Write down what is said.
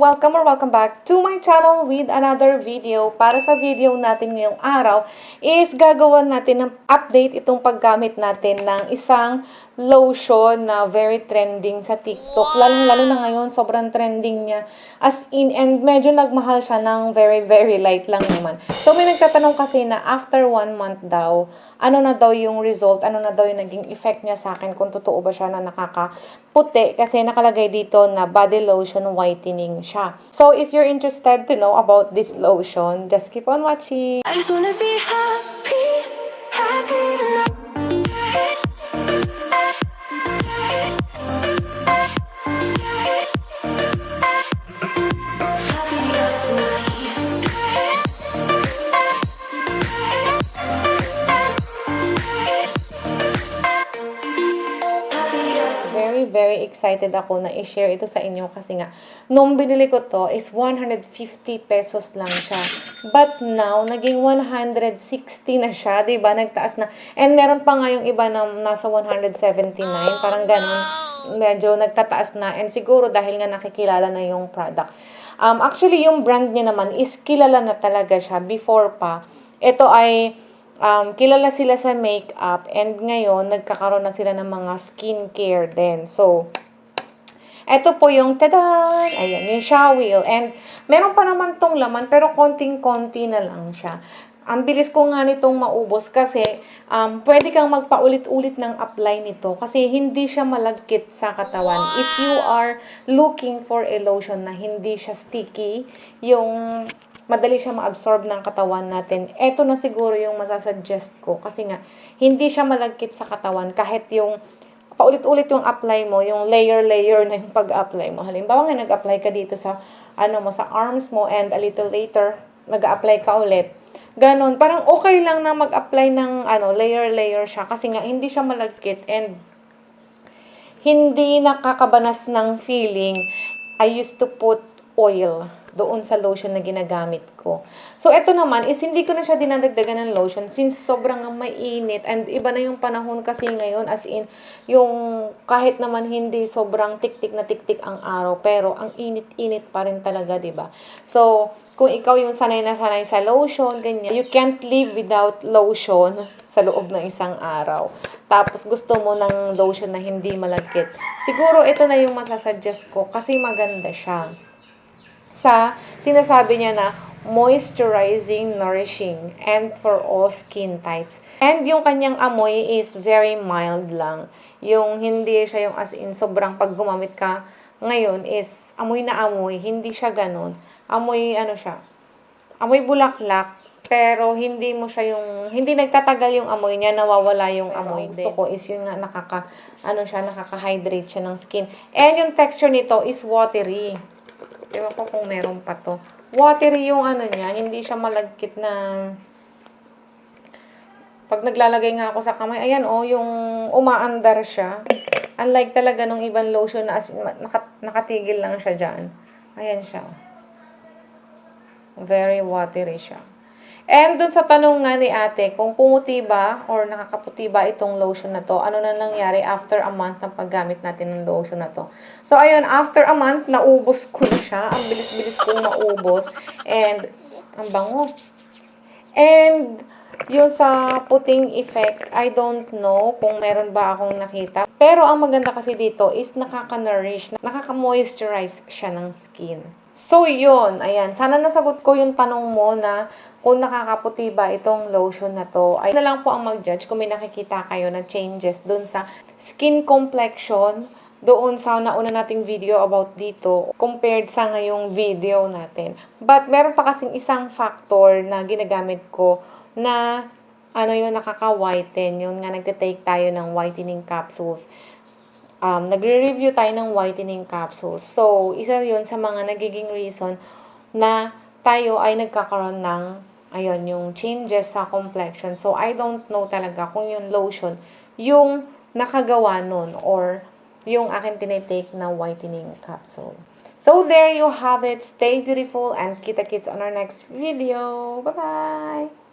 welcome or welcome back to my channel with another video. Para sa video natin ngayong araw is gagawan natin ng update itong paggamit natin ng isang lotion na very trending sa TikTok. Lalo na ngayon, sobrang trending niya. As in, and medyo nagmahal siya ng very light lang naman. So may nagtatanong kasi na after 1 month daw, ano na daw yung result, ano na daw yung naging effect niya sa akin, kung totoo ba siya na nakakaputi, kasi nakalagay dito na body lotion whitening siya. So, if you're interested to know about this lotion, just keep on watching. I just wanna be happy, happy tonight. Very excited ako na i-share ito sa inyo kasi nga, nung binili ko to is 150 pesos lang siya. But now, naging 160 na siya, diba? Nagtaas na. And meron pa nga yung iba na nasa 179, parang ganun. Medyo nagtataas na. And siguro dahil nga nakikilala na yung product. Actually, yung brand niya naman is kilala na talaga siya before pa. Ito ay kilala sila sa makeup, and ngayon nagkakaroon na sila ng mga skincare din. So, eto po yung tadan! Ayan, yung Shawil. And meron pa naman tong laman, pero konting-konti na lang siya. Ang bilis ko nga nitong maubos kasi pwede kang magpaulit-ulit ng apply nito kasi hindi siya malagkit sa katawan. If you are looking for a lotion na hindi siya sticky, yung madali siya ma-absorb ng katawan natin, eto na siguro yung masasuggest ko kasi nga, hindi siya malagkit sa katawan kahit yung paulit-ulit yung apply mo, yung layer na yung pag-apply mo. Halimbawa nga, nag-apply ka dito sa, mo, sa arms mo, and a little later, mag-apply ka ulit. Ganon, parang okay lang na mag-apply ng, layer siya kasi nga, hindi siya malagkit and hindi nakakabanas ng feeling. I used to put oil doon sa lotion na ginagamit ko. So, ito naman is hindi ko na siya dinadagdagan ng lotion since sobrang mainit and iba na yung panahon kasi ngayon, as in, yung kahit naman hindi sobrang tiktik na tiktik ang araw, pero ang init-init pa rin talaga, diba? So, kung ikaw yung sanay na sanay sa lotion, ganyan, you can't live without lotion sa loob ng isang araw. Tapos, gusto mo ng lotion na hindi malagkit. Siguro, ito na yung masasuggest ko kasi maganda siya. Sa sinasabi niya na moisturizing, nourishing, and for all skin types. And yung kanyang amoy is very mild lang. Yung hindi siya yung as in sobrang pag gumamit ka ngayon is amoy na amoy, hindi siya ganun. Amoy siya, amoy bulaklak, pero hindi mo siya yung, hindi nagtatagal yung amoy niya, nawawala yung amoy. Gusto ko is yun nga, nakaka-hydrate siya ng skin. And yung texture nito is watery. Ewan ko kung meron pa to. Watery yung niya, hindi siya malagkit na, pag naglalagay nga ako sa kamay, ayan yung umaandar siya. Unlike talaga nung ibang lotion na nakatigil lang siya dyan. Ayan siya. Very watery siya. And dun sa tanong nga ni ate, kung pumuti ba or nakakaputi ba itong lotion na to, ano na nangyari after a month ng paggamit natin ng lotion na to. So, ayun, after a month, naubos ko na siya. Ang bilis-bilis kong maubos. And, ang bango. And, yung sa puting effect, I don't know kung meron ba akong nakita. Pero, ang maganda kasi dito is nakaka-nourish, nakaka-moisturize siya ng skin. So, yun. Ayan. Sana nasagot ko yung tanong mo na kung nakakaputi ba itong lotion na to. Ay na lang po ang mag-judge kung may nakikita kayo na changes dun sa skin complexion doon sa nauna nating video about dito compared sa ngayong video natin. But meron pa kasing isang factor na ginagamit ko na yung nakaka-whiten. Yung nga nagte-take tayo ng whitening capsules. Nagre-review tayo ng whitening capsules. So, isa yun sa mga nagiging reason na tayo ay nagkakaroon ng yung changes sa complexion. So, I don't know talaga kung yung lotion, yung nakagawa nun, or yung akin tinitake na whitening capsule. So, there you have it. Stay beautiful and kita-kits on our next video. Bye-bye!